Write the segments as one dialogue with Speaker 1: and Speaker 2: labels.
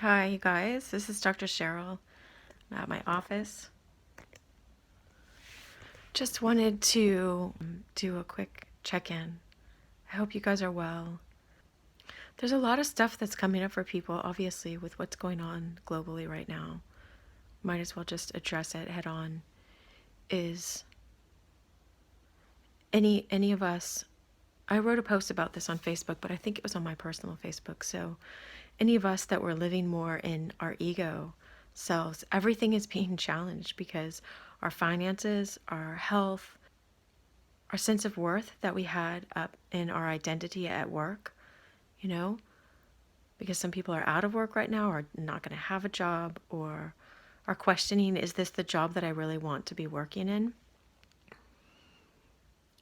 Speaker 1: Hi, you guys. This is Dr. Cheryl. I'm at my office. Just wanted to do a quick check-in. I hope you guys are well. There's a lot of stuff that's coming up for people, obviously, with what's going on globally right now. Might as well just address it head on. Is any of us, I wrote a post about this on Facebook, but I think it was on my personal Facebook. So any of us that were living more in our ego selves, everything is being challenged because our finances, our health, our sense of worth that we had up in our identity at work, you know, because some people are out of work right now or not going to have a job or are questioning, is this the job that I really want to be working in?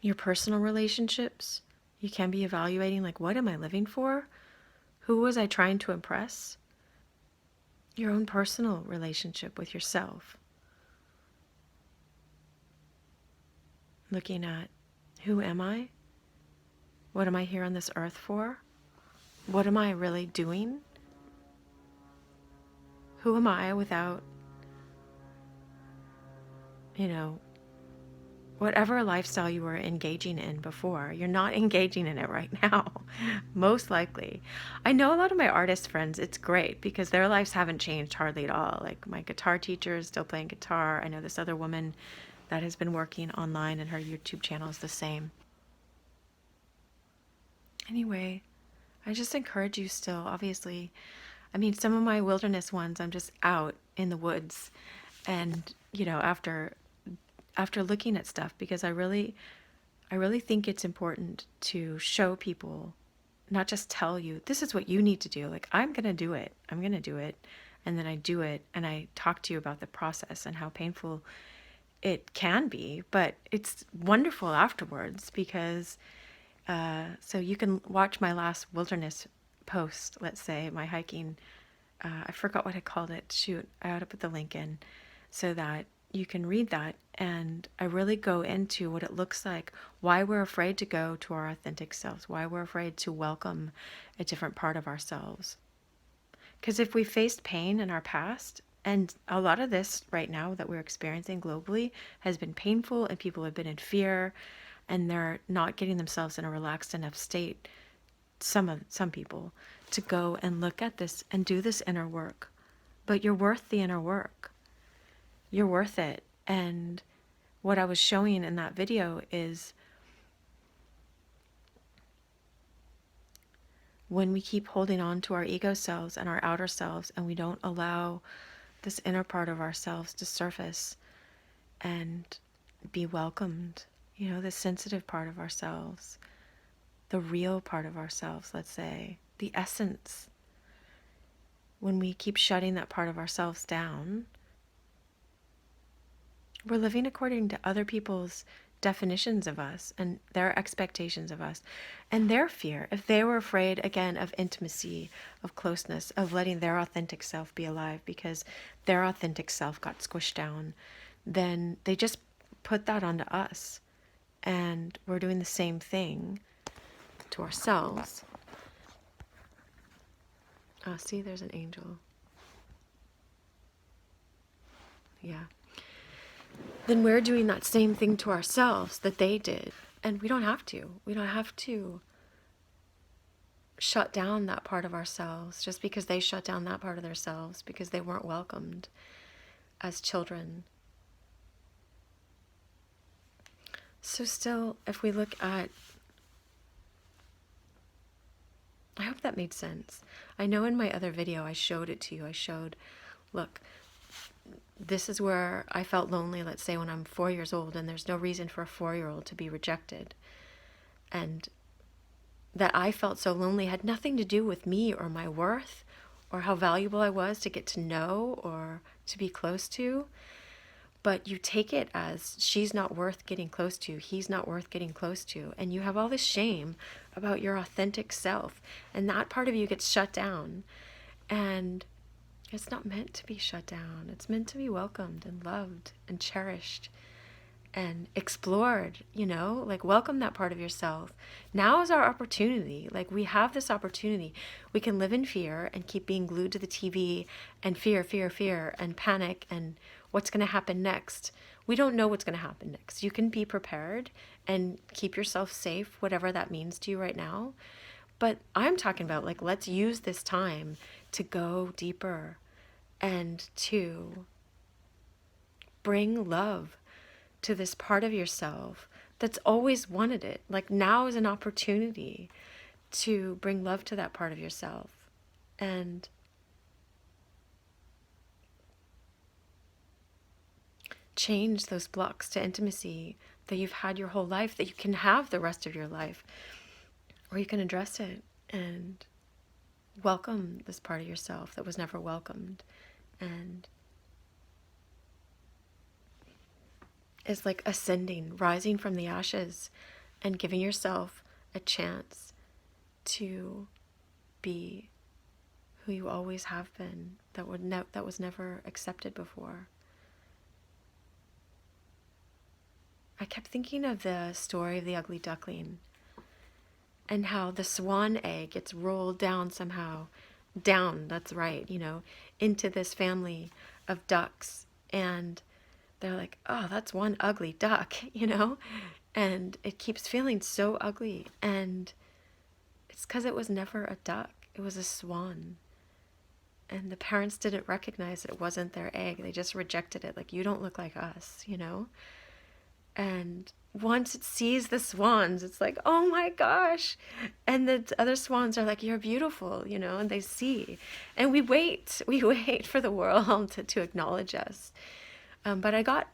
Speaker 1: Your personal relationships, you can be evaluating, like, what am I living for? Who was I trying to impress? Your own personal relationship with yourself. Looking at, who am I? What am I here on this earth for? What am I really doing? Who am I without, whatever lifestyle you were engaging in before? You're not engaging in it right now, most likely. I know a lot of my artist friends, it's great because their lives haven't changed hardly at all. Like my guitar teacher is still playing guitar. I know this other woman that has been working online and her YouTube channel is the same. Anyway, I just encourage you still, obviously. I mean, some of my wilderness ones, I'm just out in the woods and, after looking at stuff, because I really think it's important to show people, not just tell you, this is what you need to do. Like, I'm going to do it. I'm going to do it. And then I do it and I talk to you about the process and how painful it can be, but it's wonderful afterwards because so you can watch my last wilderness post, let's say, my hiking. I forgot what I called it. Shoot, I ought to put the link in so that you can read that. And I really go into what it looks like, why we're afraid to go to our authentic selves, why we're afraid to welcome a different part of ourselves. Because if we faced pain in our past, and a lot of this right now that we're experiencing globally has been painful and people have been in fear and they're not getting themselves in a relaxed enough state, some people, to go and look at this and do this inner work. But you're worth the inner work. You're worth it. And what I was showing in that video is when we keep holding on to our ego selves and our outer selves and we don't allow this inner part of ourselves to surface and be welcomed, the sensitive part of ourselves, the real part of ourselves, let's say, the essence. When we keep shutting that part of ourselves down, we're living according to other people's definitions of us and their expectations of us and their fear. If they were afraid, again, of intimacy, of closeness, of letting their authentic self be alive because their authentic self got squished down, then they just put that onto us. And we're doing the same thing to ourselves. Oh, see, there's an angel. Yeah. Then we're doing that same thing to ourselves that they did. And we don't have to. We don't have to shut down that part of ourselves just because they shut down that part of themselves because they weren't welcomed as children. So still, if we look at, I hope that made sense. I know in my other video I showed it to you. I showed, look, this is where I felt lonely, let's say when I'm 4 years old, and there's no reason for a 4-year-old to be rejected. And that I felt so lonely had nothing to do with me or my worth or how valuable I was to get to know or to be close to. But you take it as she's not worth getting close to, he's not worth getting close to, and you have all this shame about your authentic self, and that part of you gets shut down. And it's not meant to be shut down. It's meant to be welcomed and loved and cherished and explored, like welcome that part of yourself. Now is our opportunity. Like we have this opportunity. We can live in fear and keep being glued to the TV and fear, and panic and what's going to happen next. We don't know what's going to happen next. You can be prepared and keep yourself safe, whatever that means to you right now. But I'm talking about like, let's use this time to go deeper and to bring love to this part of yourself that's always wanted it. Like now is an opportunity to bring love to that part of yourself and change those blocks to intimacy that you've had your whole life, that you can have the rest of your life, or you can address it and welcome this part of yourself that was never welcomed, and is like ascending, rising from the ashes, and giving yourself a chance to be who you always have been, that was never accepted before. I kept thinking of the story of the ugly duckling and how the swan egg gets rolled down somehow, down, that's right, into this family of ducks, and they're like, oh, that's one ugly duck, and it keeps feeling so ugly. And it's because it was never a duck, it was a swan. And the parents didn't recognize that it wasn't their egg. They just rejected it, like, you don't look like us, And once it sees the swans, it's like, oh my gosh. And the other swans are like, you're beautiful, and they see. And we wait for the world to acknowledge us. But I got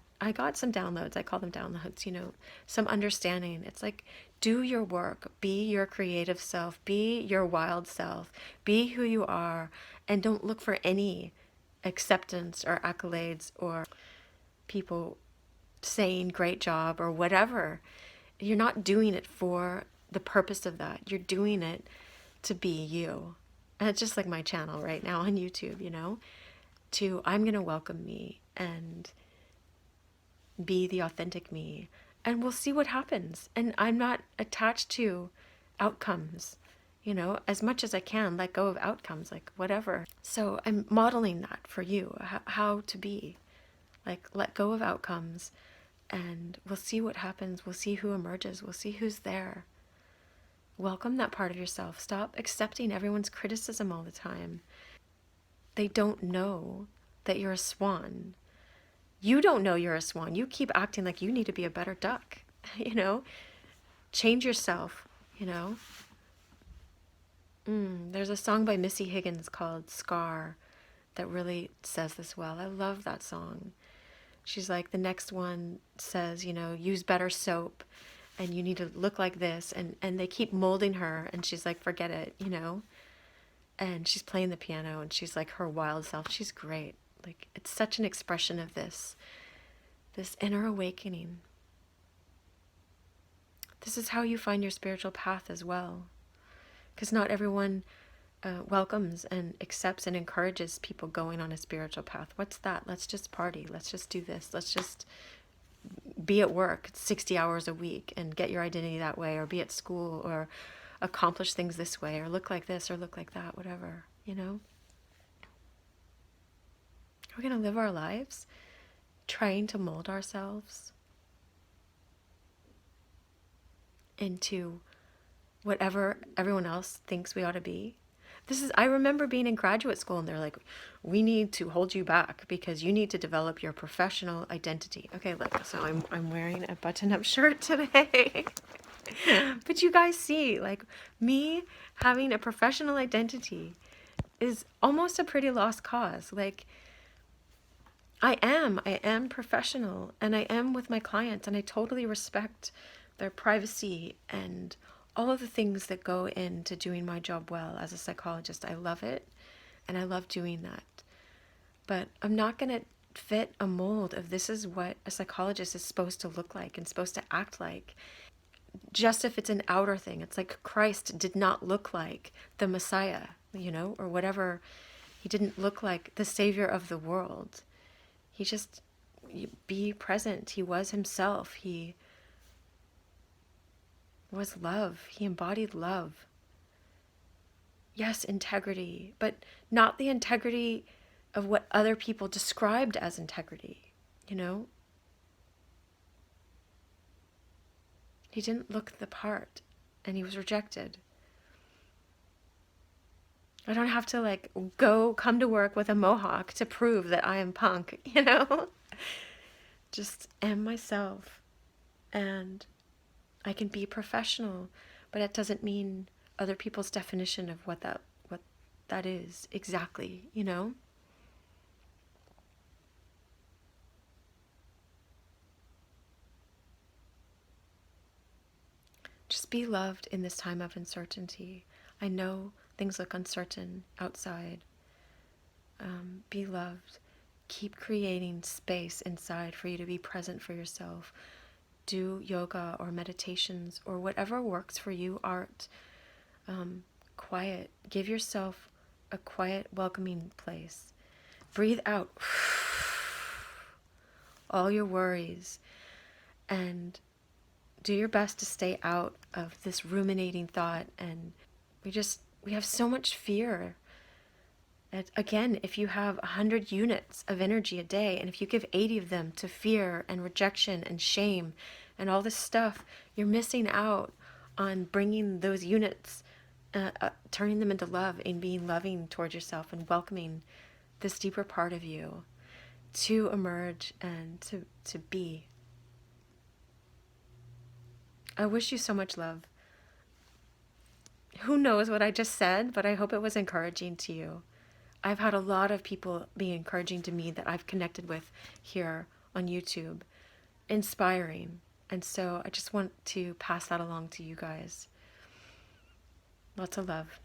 Speaker 1: some downloads. I call them downloads, some understanding. It's like, do your work, be your creative self, be your wild self, be who you are, and don't look for any acceptance or accolades or people saying great job or whatever. You're not doing it for the purpose of that. You're doing it to be you. And it's just like my channel right now on YouTube, I'm going to welcome me and be the authentic me, and we'll see what happens. And I'm not attached to outcomes, as much as I can let go of outcomes, like whatever. So I'm modeling that for you, how to be, like, let go of outcomes, and we'll see what happens. We'll see who emerges. We'll see who's there. Welcome that part of yourself. Stop accepting everyone's criticism all the time. They don't know that you're a swan. You don't know you're a swan. You keep acting like you need to be a better duck, Change yourself, There's a song by Missy Higgins called Scar that really says this well. I love that song. She's like, the next one says, use better soap and you need to look like this. And they keep molding her, and she's like, forget it, And she's playing the piano, and she's like her wild self. She's great. Like, it's such an expression of this inner awakening. This is how you find your spiritual path as well. Because not everyone welcomes and accepts and encourages people going on a spiritual path. What's that? Let's just party. Let's just do this. Let's just be at work 60 hours a week and get your identity that way, or be at school, or accomplish things this way, or look like this, or look like that, whatever, We're going to live our lives trying to mold ourselves into whatever everyone else thinks we ought to be. I remember being in graduate school, and they're like, we need to hold you back because you need to develop your professional identity. Okay, look, so I'm wearing a button-up shirt today. But you guys see, like, me having a professional identity is almost a pretty lost cause. Like, I am professional, and I am with my clients, and I totally respect their privacy and all of the things that go into doing my job well as a psychologist. I love it, and I love doing that. But I'm not going to fit a mold of this is what a psychologist is supposed to look like and supposed to act like, just if it's an outer thing. It's like Christ did not look like the Messiah, or whatever. He didn't look like the Savior of the world. He just be present. He was himself. He was love. He embodied love. Yes, integrity, but not the integrity of what other people described as integrity, you know? He didn't look the part, and he was rejected. I don't have to like come to work with a mohawk to prove that I am punk, you know? Just am myself, and I can be professional, but it doesn't mean other people's definition of what that is exactly, you know? Just be loved in this time of uncertainty. I know things look uncertain outside. Be loved. Keep creating space inside for you to be present for yourself. Do yoga or meditations or whatever works for you, art. Quiet. Give yourself a quiet, welcoming place. Breathe out all your worries and do your best to stay out of this ruminating thought. And we have so much fear. And again, if you have 100 units of energy a day, and if you give 80 of them to fear and rejection and shame and all this stuff, you're missing out on bringing those units, turning them into love and being loving towards yourself and welcoming this deeper part of you to emerge and to be. I wish you so much love. Who knows what I just said, but I hope it was encouraging to you. I've had a lot of people be encouraging to me that I've connected with here on YouTube. Inspiring. And so I just want to pass that along to you guys. Lots of love.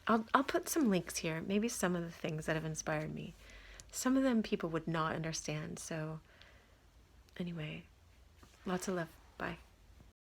Speaker 1: I'll put some links here. Maybe some of the things that have inspired me. Some of them people would not understand. So anyway, lots of love. Bye.